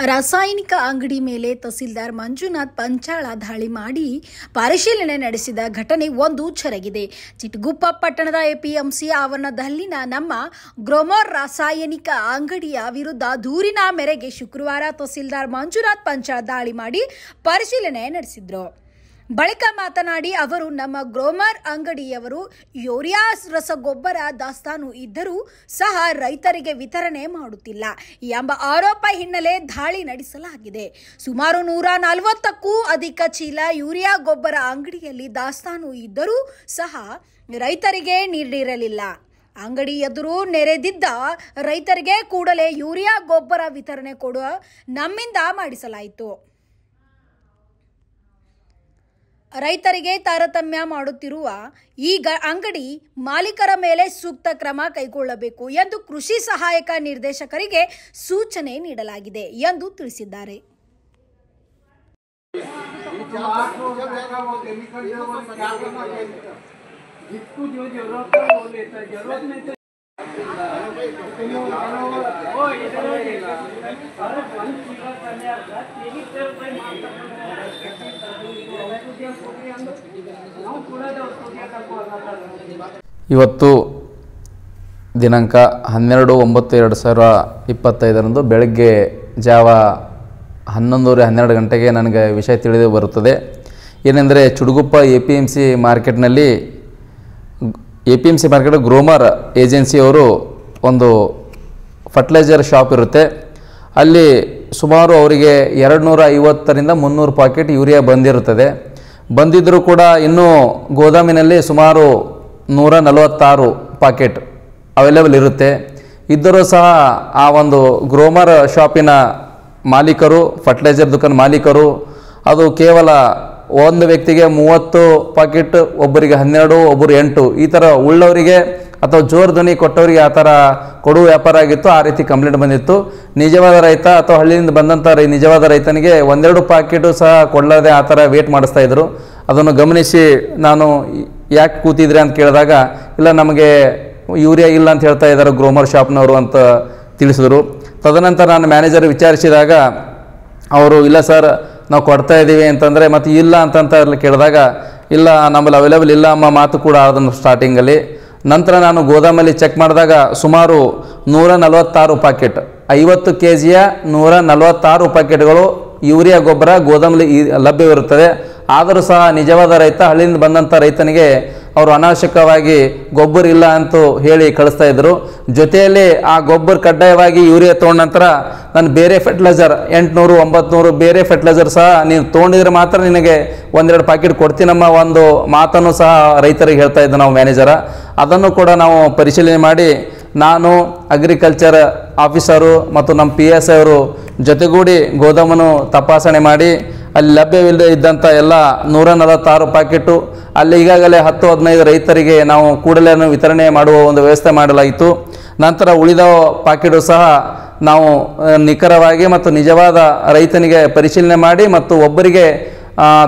ರಾಸಾಯನಿಕ ಅಂಗಡಿ ಮೇಲೆ ತಹಸೀಲ್ದಾರ್ ಮಂಜುನಾಥ್ ಪಂಚಾಳ ದಾಳಿ ಮಾಡಿ ಪರಿಶೀಲನೆ ನಡೆಸಿದ ಘಟನೆ ಒಂದು ಜರುಗಿದೆ. ಚಿಟಗುಪ್ಪ ಪಟ್ಟಣದ ಎಪಿಎಂಸಿ ಆವರಣದಲ್ಲಿನ ನಮ್ಮ ಗ್ರೋಮರ್ ರಾಸಾಯನಿಕ ಅಂಗಡಿಯ ವಿರುದ್ಧ ದೂರಿನ ಮೇರೆಗೆ ಶುಕ್ರವಾರ ತಹಸೀಲ್ದಾರ್ ಮಂಜುನಾಥ್ ಪಂಚಾಳ ದಾಳಿ ಮಾಡಿ ಪರಿಶೀಲನೆ ನಡೆಸಿದ್ರು. ಬಳಿಕ ಮಾತನಾಡಿ ಅವರು ನಮ್ಮ ಗ್ರೋಮರ್ ಅಂಗಡಿಯವರು ಯೂರಿಯಾ ರಸಗೊಬ್ಬರ ದಾಸ್ತಾನು ಇದ್ದರೂ ಸಹ ರೈತರಿಗೆ ವಿತರಣೆ ಮಾಡುತ್ತಿಲ್ಲ ಎಂಬ ಆರೋಪ ಹಿನ್ನೆಲೆ ದಾಳಿ ನಡೆಸಲಾಗಿದೆ. ಸುಮಾರು 140ಕ್ಕೂ ಅಧಿಕ ಚೀಲ ಯೂರಿಯಾ ಗೊಬ್ಬರ ಅಂಗಡಿಯಲ್ಲಿ ದಾಸ್ತಾನು ಇದ್ದರೂ ಸಹ ರೈತರಿಗೆ ನೀಡಿರಲಿಲ್ಲ. ಅಂಗಡಿ ಎದುರು ನೆರೆದಿದ್ದ ರೈತರಿಗೆ ಕೂಡಲೇ ಯೂರಿಯಾ ಗೊಬ್ಬರ ವಿತರಣೆ ಕೊಡುವ ನಮ್ಮಿಂದ ಮಾಡಿಸಲಾಯಿತು. ರೈತರಿಗೆ ತಾರತಮ್ಯ ಮಾಡುತ್ತಿರುವ ಈ ಅಂಗಡಿ ಮಾಲೀಕರ ಮೇಲೆ ಸೂಕ್ತ ಕ್ರಮ ಕೈಗೊಳ್ಳಬೇಕು ಎಂದು ಕೃಷಿ ಸಹಾಯಕ ನಿರ್ದೇಶಕರಿಗೆ ಸೂಚನೆ ನೀಡಲಾಗಿದೆ ಎಂದು ತಿಳಿಸಿದ್ದಾರೆ. ಇವತ್ತು ದಿನಾಂಕ 12/9/2025 ಬೆಳಗ್ಗೆ ಜಾವ 11:12 ಗಂಟೆಗೆ ನನಗೆ ವಿಷಯ ತಿಳಿದು ಬರುತ್ತದೆ. ಏನೆಂದರೆ ಚಿಟಗುಪ್ಪ ಎಪಿಎಂಸಿ ಮಾರ್ಕೆಟ್ನಲ್ಲಿ ಮಾರ್ಕೆಟ್ ಗ್ರೋಮರ್ ಏಜೆನ್ಸಿಯವರು ಒಂದು ಫರ್ಟಿಲೈಸರ್ ಶಾಪ್ ಇರುತ್ತೆ. ಅಲ್ಲಿ ಸುಮಾರು ಅವರಿಗೆ 250ರಿಂದ 300 ಪಾಕೆಟ್ ಯೂರಿಯಾ ಬಂದಿದ್ದರೂ ಕೂಡ ಇನ್ನೂ ಗೋದಾಮಿನಲ್ಲಿ ಸುಮಾರು 146 ಪಾಕೆಟ್ ಅವೈಲೇಬಲ್ ಇರುತ್ತೆ. ಇದ್ದರೂ ಸಹ ಆ ಒಂದು ಗ್ರೋಮರ್ ಶಾಪಿನ ಮಾಲೀಕರು, ಫರ್ಟಿಲೈಸರ್ ದುಕಾನ್ ಮಾಲೀಕರು ಅದು ಕೇವಲ ಒಂದು ವ್ಯಕ್ತಿಗೆ 30 ಪಾಕೆಟ್, ಒಬ್ಬರಿಗೆ 12, ಒಬ್ಬರು 8 ಈ ಥರ ಉಳ್ಳವರಿಗೆ ಅಥವಾ ಜೋರು ಧ್ವನಿ ಕೊಟ್ಟವರಿಗೆ ಆ ಥರ ಕೊಡುವ ವ್ಯಾಪಾರ ಆಗಿತ್ತು. ಆ ರೀತಿ ಕಂಪ್ಲೇಂಟ್ ಬಂದಿತ್ತು. ನಿಜವಾದ ರೈತ ಅಥವಾ ಹಳ್ಳಿಯಿಂದ ಬಂದಂಥ ನಿಜವಾದ ರೈತನಿಗೆ 1-2 ಪಾಕೆಟು ಸಹ ಕೊಡಲಾರದೆ ಆ ಥರ ವೇಟ್ ಮಾಡಿಸ್ತಾ ಇದ್ರು. ಅದನ್ನು ಗಮನಿಸಿ ನಾನು ಯಾಕೆ ಕೂತಿದ್ರೆ ಅಂತ ಕೇಳಿದಾಗ, ಇಲ್ಲ ನಮಗೆ ಯೂರಿಯಾ ಇಲ್ಲ ಅಂತ ಹೇಳ್ತಾ ಇದ್ದಾರೆ ಗ್ರೋಮರ್ ಶಾಪ್ನವರು ಅಂತ ತಿಳಿಸಿದ್ರು. ತದನಂತರ ನಾನು ಮ್ಯಾನೇಜರ್ ವಿಚಾರಿಸಿದಾಗ ಅವರು ಇಲ್ಲ ಸರ್ ನಾವು ಕೊಡ್ತಾ ಇದ್ದೀವಿ ಅಂತಂದರೆ, ಮತ್ತು ಇಲ್ಲ ಅಂತಂತ ಕೇಳಿದಾಗ ಇಲ್ಲ ನಮ್ಮಲ್ಲಿ ಅವೈಲೇಬಲ್ ಇಲ್ಲ ಅಮ್ಮ ಮಾತು ಕೂಡ ಅದನ್ನು ಸ್ಟಾರ್ಟಿಂಗಲ್ಲಿ. ನಂತರ ನಾನು ಗೋದಾಮಲ್ಲಿ ಚೆಕ್ ಮಾಡಿದಾಗ ಸುಮಾರು 146 ಪಾಕೆಟ್, 50 kgಯ 146 ಪಾಕೆಟ್ಗಳು ಯೂರಿಯಾ ಗೊಬ್ಬರ ಗೋದಾಮಲ್ಲಿ ಲಭ್ಯವಿರುತ್ತದೆ. ಆದರೂ ಸಹ ನಿಜವಾದ ರೈತ, ಹಳ್ಳಿಯಿಂದ ಬಂದಂಥ ರೈತನಿಗೆ ಅವರು ಅನಾವಶ್ಯಕವಾಗಿ ಗೊಬ್ಬರ ಇಲ್ಲ ಅಂತ ಹೇಳಿ ಕಳಿಸ್ತಾ ಇದ್ದರು. ಜೊತೆಯಲ್ಲಿ ಆ ಗೊಬ್ಬರ ಕಡ್ಡಾಯವಾಗಿ ಯೂರಿಯಾ ತೊಗೊಂಡ ನಂತರ ನಾನು ಬೇರೆ ಫರ್ಟಿಲೈಸರ್ 800, 900 ಬೇರೆ ಫರ್ಟಿಲೈಸರ್ ಸಹ ನೀನು ತೊಗೊಂಡಿದ್ರೆ ಮಾತ್ರ ನಿನಗೆ 1-2 ಪಾಕೆಟ್ ಕೊಡ್ತೀನಮ್ಮ ಒಂದು ಮಾತನ್ನು ಸಹ ರೈತರಿಗೆ ಹೇಳ್ತಾ ಇದ್ದ ನಾವು ಮ್ಯಾನೇಜರ. ಅದನ್ನು ಕೂಡ ನಾವು ಪರಿಶೀಲನೆ ಮಾಡಿ ನಾನು ಅಗ್ರಿಕಲ್ಚರ್ ಆಫೀಸರು ಮತ್ತು ನಮ್ಮ PSI ಅವರು ಜೊತೆಗೂಡಿ ಗೋದಾಮನ್ನು ತಪಾಸಣೆ ಮಾಡಿ ಅಲ್ಲಿ ಲಭ್ಯವಿಲ್ಲದೆ ಇದ್ದಂಥ ಎಲ್ಲ 146 ಪಾಕೆಟು ಅಲ್ಲಿ ಈಗಾಗಲೇ 10-15 ರೈತರಿಗೆ ನಾವು ಕೂಡಲೇ ವಿತರಣೆ ಮಾಡುವ ಒಂದು ವ್ಯವಸ್ಥೆ ಮಾಡಲಾಯಿತು. ನಂತರ ಉಳಿದ ಪಾಕೆಟು ಸಹ ನಾವು ನಿಖರವಾಗಿ ಮತ್ತು ನಿಜವಾದ ರೈತನಿಗೆ ಪರಿಶೀಲನೆ ಮಾಡಿ ಮತ್ತು ಒಬ್ಬರಿಗೆ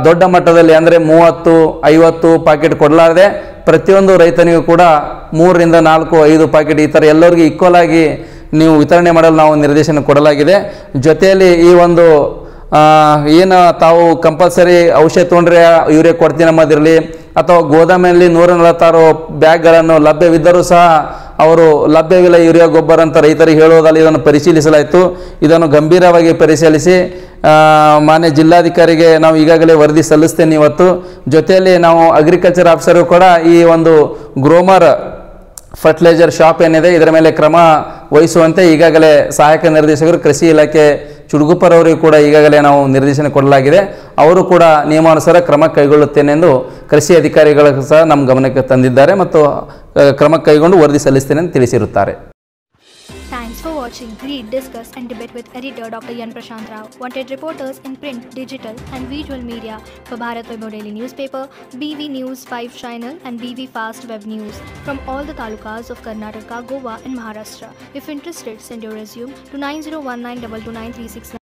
ದೊಡ್ಡ ಮಟ್ಟದಲ್ಲಿ ಅಂದರೆ 30-50 ಪಾಕೆಟ್ ಕೊಡಲಾರದೆ ಪ್ರತಿಯೊಂದು ರೈತನಿಗೂ ಕೂಡ 3ರಿಂದ 4, 5 ಪಾಕೆಟ್ ಈ ಥರ ಎಲ್ಲರಿಗೂ ಈಕ್ವಲ್ ಆಗಿ ನೀವು ವಿತರಣೆ ಮಾಡಲು ನಾವು ನಿರ್ದೇಶನ ಕೊಡಲಾಗಿದೆ. ಜೊತೆಯಲ್ಲಿ ಈ ಒಂದು ಏನು ತಾವು ಕಂಪಲ್ಸರಿ ಔಷಧ ತೊಗೊಂಡ್ರೆ ಯೂರಿಯಾ ಕೊಡ್ತೀನಮ್ಮದಿರಲಿ ಅಥವಾ ಗೋದಾಮಿನಲ್ಲಿ 146 ಬ್ಯಾಗ್ಗಳನ್ನು ಲಭ್ಯವಿದ್ದರೂ ಸಹ ಅವರು ಲಭ್ಯವಿಲ್ಲ ಯೂರಿಯಾ ಗೊಬ್ಬರ ಅಂತ ರೈತರಿಗೆ ಹೇಳುವುದಲ್ಲಿ ಇದನ್ನು ಪರಿಶೀಲಿಸಲಾಯಿತು. ಇದನ್ನು ಗಂಭೀರವಾಗಿ ಪರಿಶೀಲಿಸಿ ಮಾನ್ಯ ಜಿಲ್ಲಾಧಿಕಾರಿಗೆ ನಾವು ಈಗಾಗಲೇ ವರದಿ ಸಲ್ಲಿಸ್ತೇನೆ ಇವತ್ತು. ಜೊತೆಯಲ್ಲಿ ನಾವು ಅಗ್ರಿಕಲ್ಚರ್ ಆಫೀಸರು ಕೂಡ ಈ ಒಂದು ಗ್ರೋಮರ್ ಫರ್ಟಿಲೈಸರ್ ಶಾಪ್ ಏನಿದೆ ಇದರ ಮೇಲೆ ಕ್ರಮ ವಹಿಸುವಂತೆ ಈಗಾಗಲೇ ಸಹಾಯಕ ನಿರ್ದೇಶಕರು ಕೃಷಿ ಇಲಾಖೆ ಚಿಟಗುಪ್ಪರವರಿಗೆ ಕೂಡ ಈಗಾಗಲೇ ನಾವು ನಿರ್ದೇಶನ ಕೊಡಲಾಗಿದೆ. ಅವರು ಕೂಡ ನಿಯಮಾನುಸಾರ ಕ್ರಮ ಕೈಗೊಳ್ಳುತ್ತೇನೆ ಎಂದು ಕೃಷಿ ಅಧಿಕಾರಿಗಳು ಸಹ ನಮ್ಮ ಗಮನಕ್ಕೆ ತಂದಿದ್ದಾರೆ ಮತ್ತು ಕ್ರಮ ಕೈಗೊಂಡು ವರದಿ ಸಲ್ಲಿಸ್ತೇನೆ ಎಂದು ತಿಳಿಸಿರುತ್ತಾರೆ. Thanks for watching. Read, discuss and debate with editor Dr. Yan Prashant Rao. Wanted reporters in print, digital and visual media for Bharat Vaibhav Daily Newspaper, BV News 5 Channel and BV Fast Web News from all the talukas of Karnataka, Goa and Maharashtra. If interested, send your resume to 9019229369.